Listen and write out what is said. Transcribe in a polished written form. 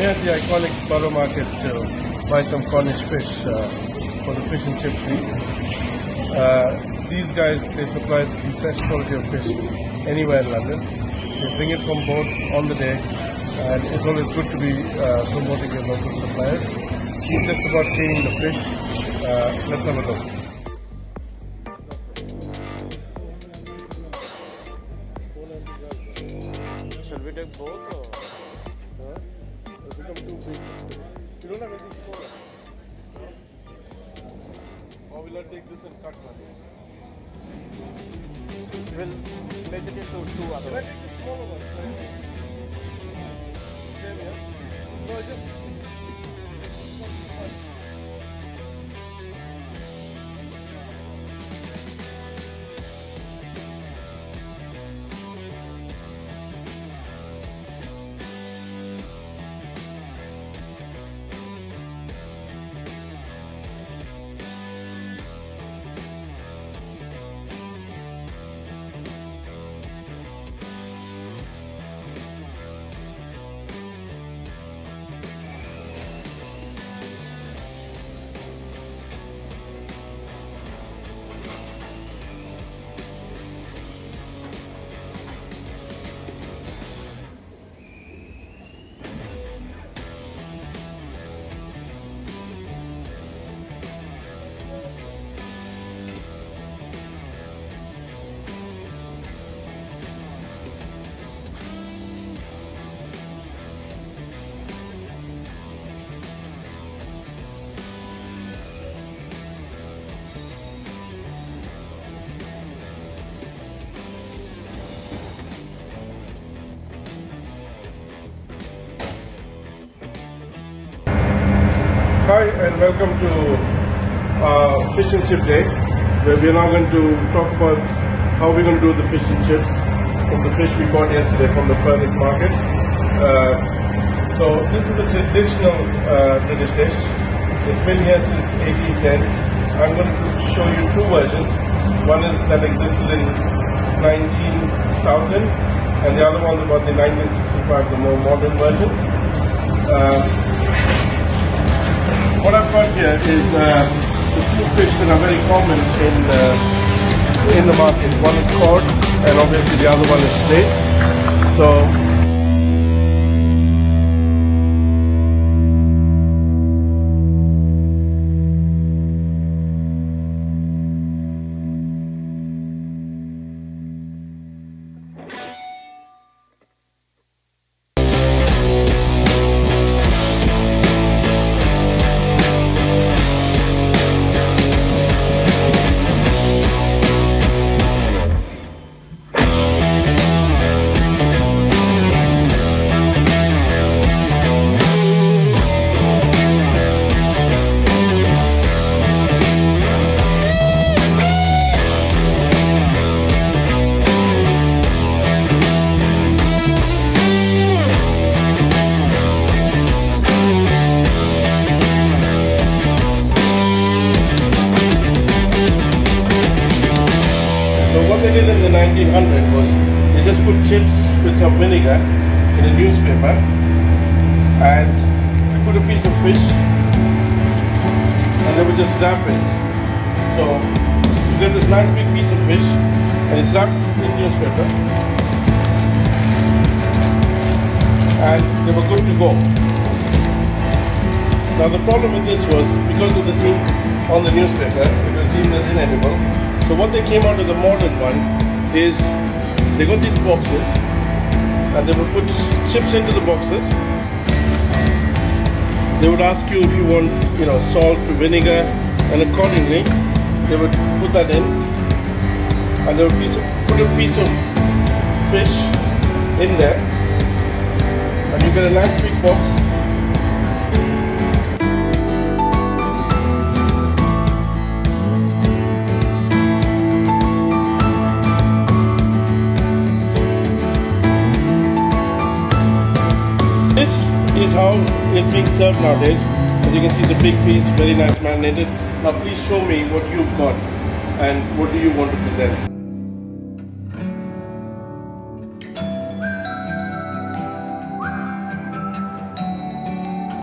here at the iconic Borough Market to buy some Cornish fish for the fish and chip treat. These guys, they supply the best quality of fish anywhere in London. They bring it from boat on the day, and it's always good to be promoting your local suppliers. It's just about cleaning the fish. Let's have a look. Should we take both or? It's become too big. You don't have anything smaller? No? Or will I take this and cut one? We'll make it into two Can I others. take the smaller one? Same here? No, I just... Hi and welcome to Fish and Chip Day, where we are now going to talk about how we're going to do the fish and chips from the fish we bought yesterday from the furnace market. So this is a traditional British dish. It's been here since 1810. I'm going to show you two versions. One is that existed in 19,000 and the other one's about the 1965, the more modern version. What I've got here is the two fish that are very common in the market. One is cod, and obviously the other one is plaice. So what they did in the 1900 was they just put chips with some vinegar in a newspaper and they put a piece of fish and they would just wrap it. So you get this nice big piece of fish and it's wrapped in newspaper and they were good to go. Now the problem with this was because of the ink on the newspaper, it was deemed as inedible. So what they came out of the modern one is they got these boxes and they would put chips into the boxes. They would ask you if you want, salt, vinegar, and accordingly they would put that in, and they would put a piece of fish in there, and you get a nice big box. This is how it's being served nowadays. As you can see, it's a big piece, very nice marinated. Now please show me what you've got and what do you want to present.